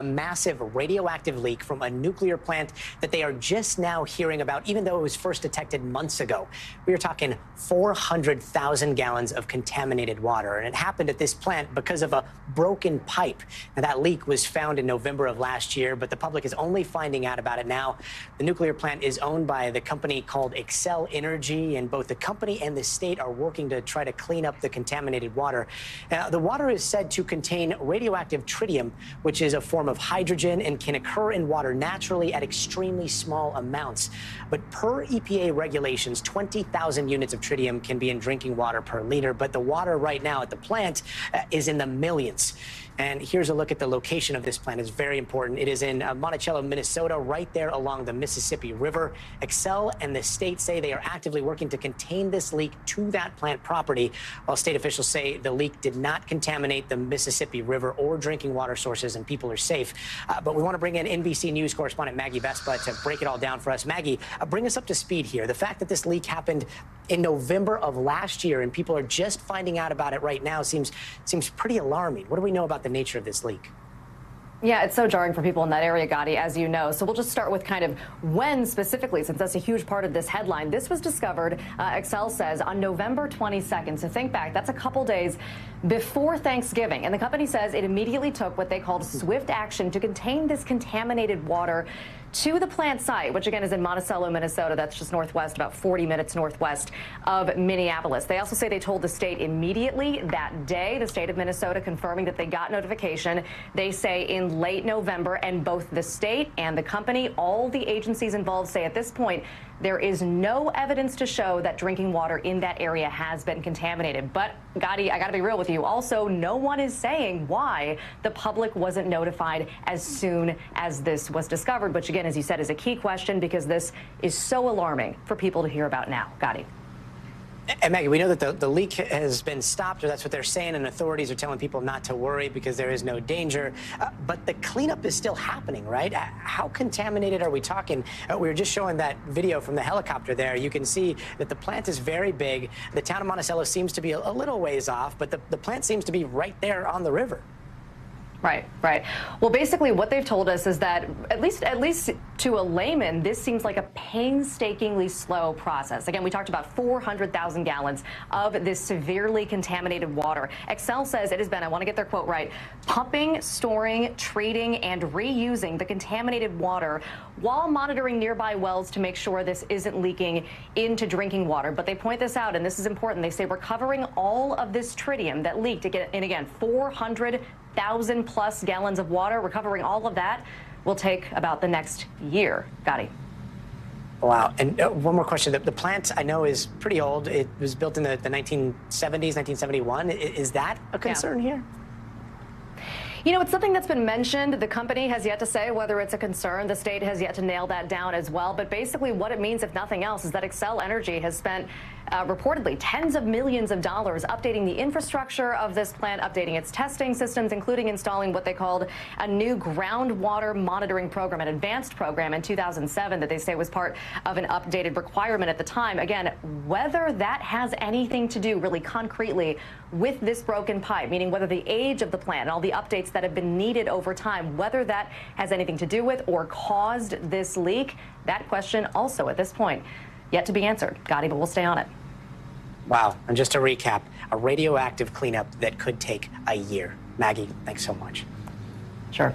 A massive radioactive leak from a nuclear plant that they are just now hearing about, even though it was first detected months ago. We are talking 400,000 gallons of contaminated water, and it happened at this plant because of a broken pipe. Now, that leak was found in November of last year, but the public is only finding out about it now. The nuclear plant is owned by the company called Xcel Energy, and both the company and the state are working to try to clean up the contaminated water. Now, the water is said to contain radioactive tritium, which is a form of hydrogen and can occur in water naturally at extremely small amounts. But per EPA regulations, 20,000 units of tritium can be in drinking water per liter, but the water right now at the plant is in the millions. And here's a look at the location of this plant. It's very important. It is in Monticello, Minnesota, right there along the Mississippi River. Xcel and the state say they are actively working to contain this leak to that plant property, while state officials say the leak did not contaminate the Mississippi River or drinking water sources and people are safe. But we want to bring in NBC News correspondent Maggie Vespa to break it all down for us. Maggie, bring us up to speed here. The fact that this leak happened in November of last year and people are just finding out about it right now seems pretty alarming. What do we know about the nature of this leak? Yeah, it's so jarring for people in that area, Gotti, as you know. So we'll just start with kind of when specifically, since that's a huge part of this headline. This was discovered, Xcel says, on November 22nd. So think back, that's a couple days before Thanksgiving. And the company says it immediately took what they called swift action to contain this contaminated water to the plant site, which again is in Monticello, Minnesota. That's just northwest, about 40 minutes northwest of Minneapolis. They also say they told the state immediately that day, the state of Minnesota confirming that they got notification. They say in late November, and both the state and the company, all the agencies involved say at this point, there is no evidence to show that drinking water in that area has been contaminated. But, Gotti, I got to be real with you. Also, no one is saying why the public wasn't notified as soon as this was discovered, which, again, as you said, is a key question because this is so alarming for people to hear about now. Gotti. And Maggie, we know that the leak has been stopped, or that's what they're saying, and authorities are telling people not to worry because there is no danger. But the cleanup is still happening, right? How contaminated are we talking? We were just showing that video from the helicopter there. You can see that the plant is very big. The town of Monticello seems to be a little ways off, but the plant seems to be right there on the river. Right, right. Well, basically what they've told us is that, at least to a layman, this seems like a painstakingly slow process. Again, we talked about 400,000 gallons of this severely contaminated water. Xcel says it has been, I want to get their quote right, pumping, storing, treating, and reusing the contaminated water while monitoring nearby wells to make sure this isn't leaking into drinking water. But they point this out, and this is important. They say recovering all of this tritium that leaked, again, 400,000 plus gallons of water, recovering all of that will take about the next year. Gotti. Wow. And one more question. The plant, I know, is pretty old. It was built in the 1970s, 1971. Is that a concern here? You know, it's something that's been mentioned. The company has yet to say whether it's a concern. The state has yet to nail that down as well. But basically what it means, if nothing else, is that Xcel Energy has spent reportedly tens of millions of dollars updating the infrastructure of this plant, updating its testing systems, including installing what they called a new groundwater monitoring program, an advanced program in 2007 that they say was part of an updated requirement at the time. Again, whether that has anything to do really concretely with this broken pipe, meaning whether the age of the plant and all the updates that have been needed over time, whether that has anything to do with or caused this leak, that question also at this point yet to be answered. Gotti, but we'll stay on it. Wow. And just to recap, a radioactive cleanup that could take a year. Maggie, thanks so much. Sure.